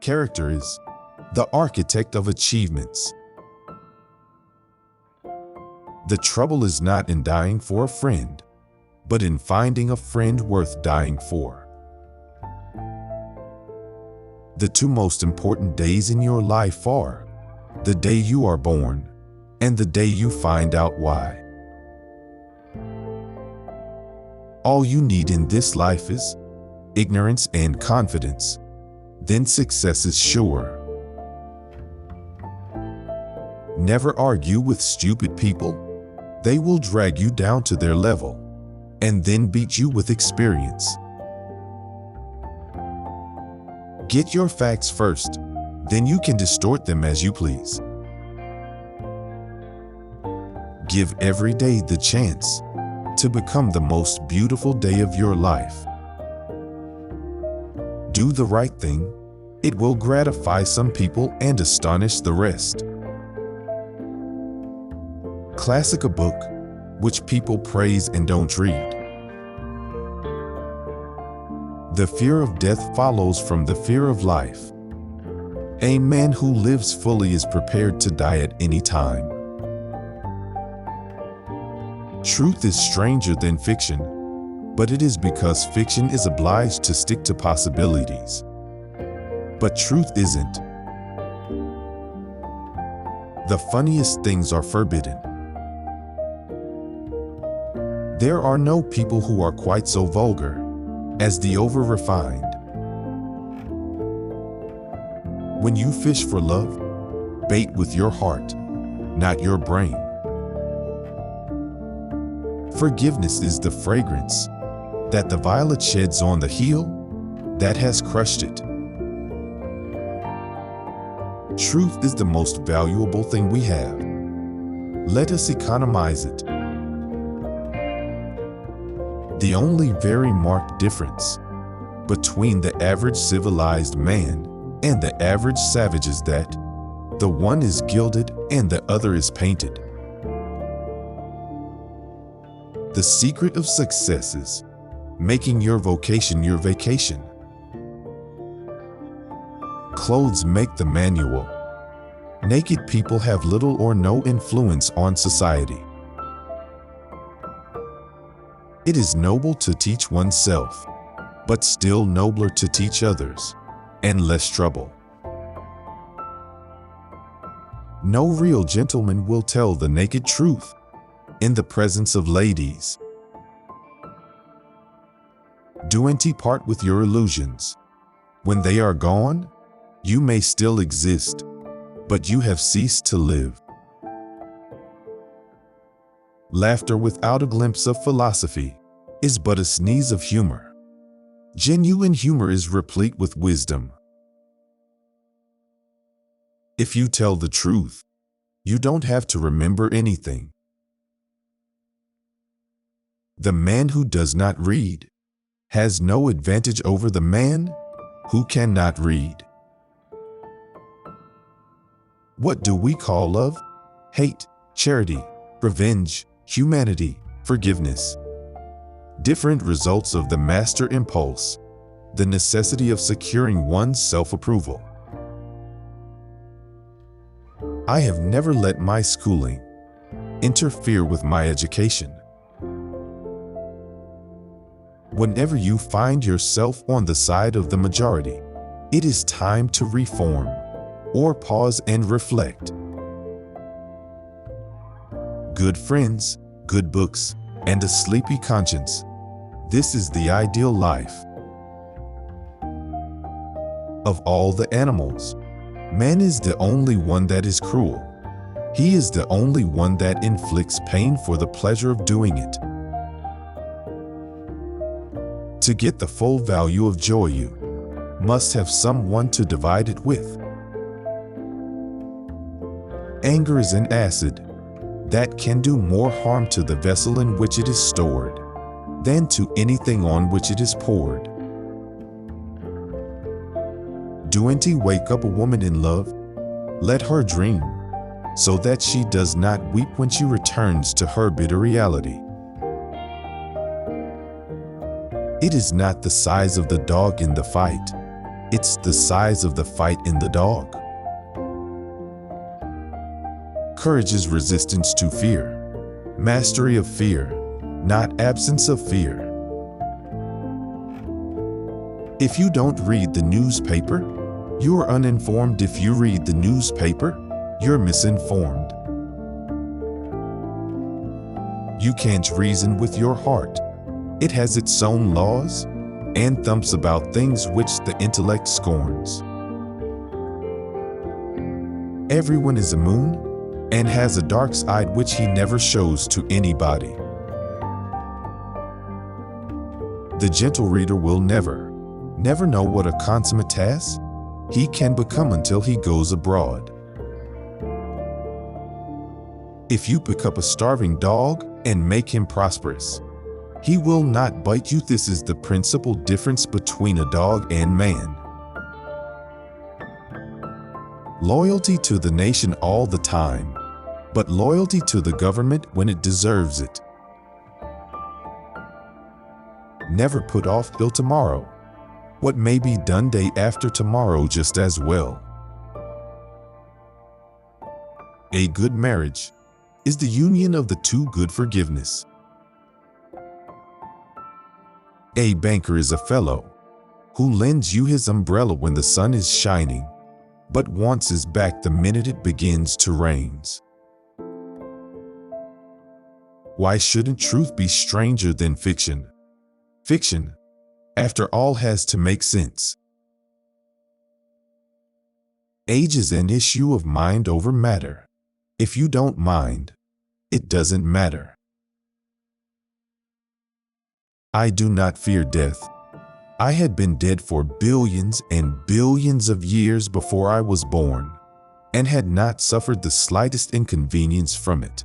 Character is the architect of achievements. The trouble is not in dying for a friend, but in finding a friend worth dying for. The two most important days in your life are the day you are born and the day you find out why. All you need in this life is ignorance and confidence. Then success is sure. Never argue with stupid people. They will drag you down to their level and then beat you with experience. Get your facts first, then you can distort them as you please. Give every day the chance to become the most beautiful day of your life. Do the right thing. It will gratify some people and astonish the rest. Classic, a book which people praise and don't read. The fear of death follows from the fear of life. A man who lives fully is prepared to die at any time. Truth is stranger than fiction, but it is because fiction is obliged to stick to possibilities. But truth isn't. The funniest things are forbidden. There are no people who are quite so vulgar as the over-refined. When you fish for love, bait with your heart, not your brain. Forgiveness is the fragrance that the violet sheds on the heel that has crushed it. Truth is the most valuable thing we have. Let us economize it. The only very marked difference between the average civilized man and the average savage is that the one is gilded and the other is painted. The secret of success is making your vocation your vacation. Clothes make the manual. Naked people have little or no influence on society. It is noble to teach oneself, but still nobler to teach others, and less trouble. No real gentleman will tell the naked truth in the presence of ladies. Don't part with your illusions. When they are gone, you may still exist, but you have ceased to live. Laughter without a glimpse of philosophy is but a sneeze of humor. Genuine humor is replete with wisdom. If you tell the truth, you don't have to remember anything. The man who does not read has no advantage over the man who cannot read. What do we call love? Hate, charity, revenge, humanity, forgiveness. Different results of the master impulse, the necessity of securing one's self-approval. I have never let my schooling interfere with my education. Whenever you find yourself on the side of the majority, it is time to reform or pause and reflect. Good friends, good books, and a sleepy conscience. This is the ideal life. Of all the animals, man is the only one that is cruel. He is the only one that inflicts pain for the pleasure of doing it. To get the full value of joy, you must have someone to divide it with. Anger is an acid that can do more harm to the vessel in which it is stored than to anything on which it is poured. Don't wake up a woman in love. Let her dream, so that she does not weep when she returns to her bitter reality. It is not the size of the dog in the fight, It's the size of the fight in the dog. Courage is resistance to fear, mastery of fear, not absence of fear. If you don't read the newspaper, you're uninformed. If you read the newspaper, you're misinformed. You can't reason with your heart. It has its own laws and thumps about things which the intellect scorns. Everyone is a moon and has a dark side which he never shows to anybody. The gentle reader will never know what a consummate ass he can become until he goes abroad. If you pick up a starving dog and make him prosperous, he will not bite you. This is the principal difference between a dog and man. Loyalty to the nation all the time, but loyalty to the government when it deserves it. Never put off till tomorrow what may be done day after tomorrow just as well. A good marriage is the union of the two. Good forgiveness. A banker is a fellow who lends you his umbrella when the sun is shining, but wants his back the minute it begins to rain. Why shouldn't truth be stranger than fiction? Fiction, after all, has to make sense. Age is an issue of mind over matter. If you don't mind, it doesn't matter. I do not fear death. I had been dead for billions and billions of years before I was born, and had not suffered the slightest inconvenience from it.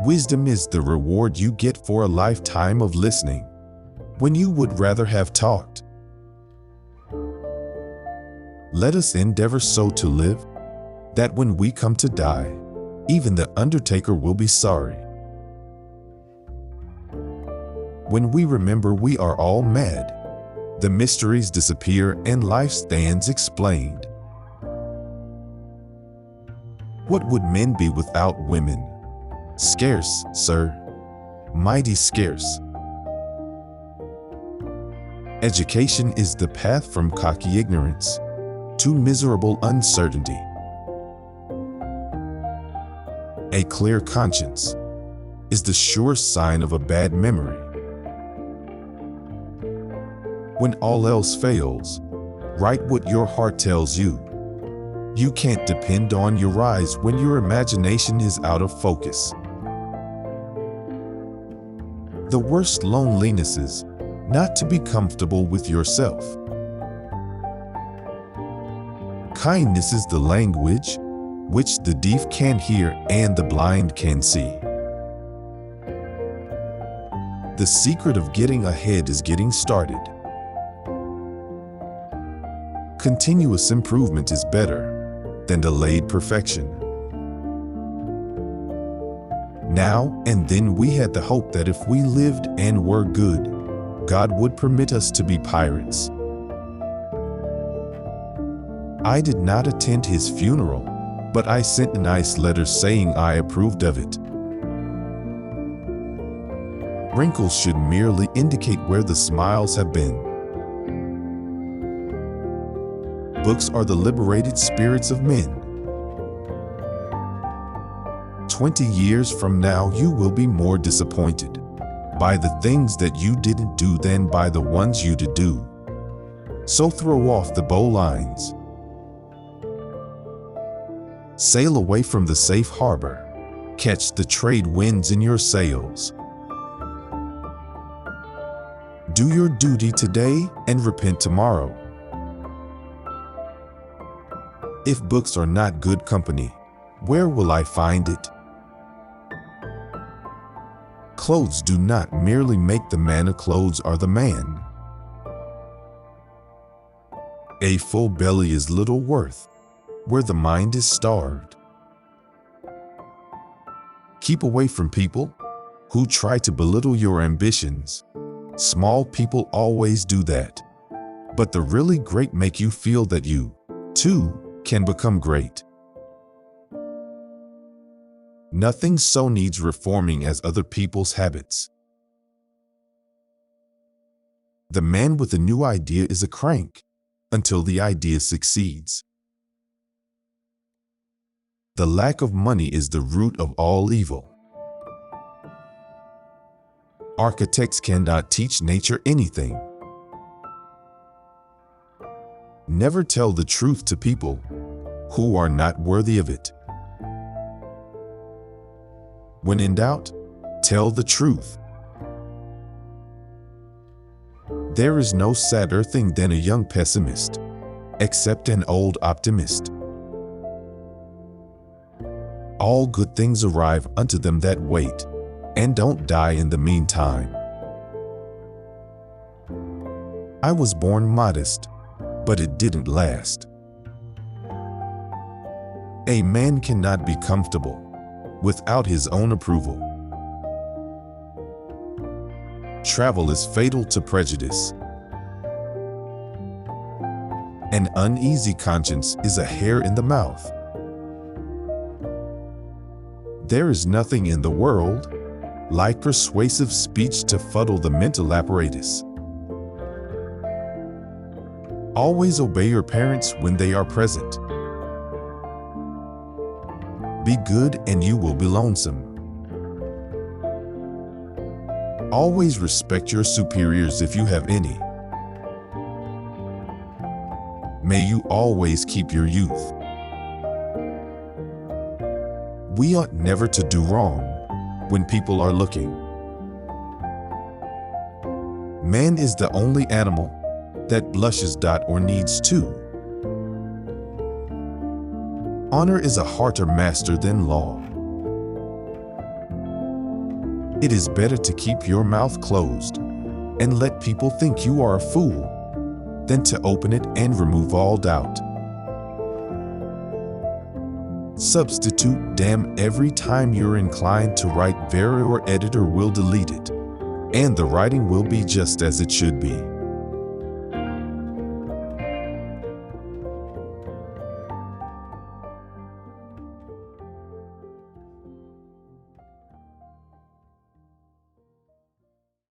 Wisdom is the reward you get for a lifetime of listening, when you would rather have talked. Let us endeavor so to live, that when we come to die, even the undertaker will be sorry. When we remember we are all mad, the mysteries disappear and life stands explained. What would men be without women? Scarce, sir, mighty scarce. Education is the path from cocky ignorance to miserable uncertainty. A clear conscience is the sure sign of a bad memory. When all else fails, write what your heart tells you. You can't depend on your eyes when your imagination is out of focus. The worst loneliness is not to be comfortable with yourself. Kindness is the language which the deaf can hear and the blind can see. The secret of getting ahead is getting started. Continuous improvement is better than delayed perfection. Now and then we had the hope that if we lived and were good, God would permit us to be pirates. I did not attend his funeral, but I sent a nice letter saying I approved of it. Wrinkles should merely indicate where the smiles have been. Books are the liberated spirits of men. 20 years from now, you will be more disappointed by the things that you didn't do than by the ones you did do. So throw off the bowlines. Sail away from the safe harbor. Catch the trade winds in your sails. Do your duty today and repent tomorrow. If books are not good company, where will I find it? Clothes do not merely make the man, clothes are the man. A full belly is little worth where the mind is starved. Keep away from people who try to belittle your ambitions. Small people always do that. But the really great make you feel that you, too, can become great. Nothing so needs reforming as other people's habits. The man with a new idea is a crank until the idea succeeds. The lack of money is the root of all evil. Architects cannot teach nature anything. Never tell the truth to people who are not worthy of it. When in doubt, tell the truth. There is no sadder thing than a young pessimist, except an old optimist. All good things arrive unto them that wait, and don't die in the meantime. I was born modest, but it didn't last. A man cannot be comfortable without his own approval. Travel is fatal to prejudice. An uneasy conscience is a hair in the mouth. There is nothing in the world like persuasive speech to fuddle the mental apparatus. Always obey your parents when they are present. Be good and you will be lonesome. Always respect your superiors if you have any. May you always keep your youth. We ought never to do wrong when people are looking. Man is the only animal that blushes or needs to. Honor is a harder master than law. It is better to keep your mouth closed and let people think you are a fool than to open it and remove all doubt. Substitute damn every time you're inclined to write. Very or editor will delete it, and the writing will be just as it should be.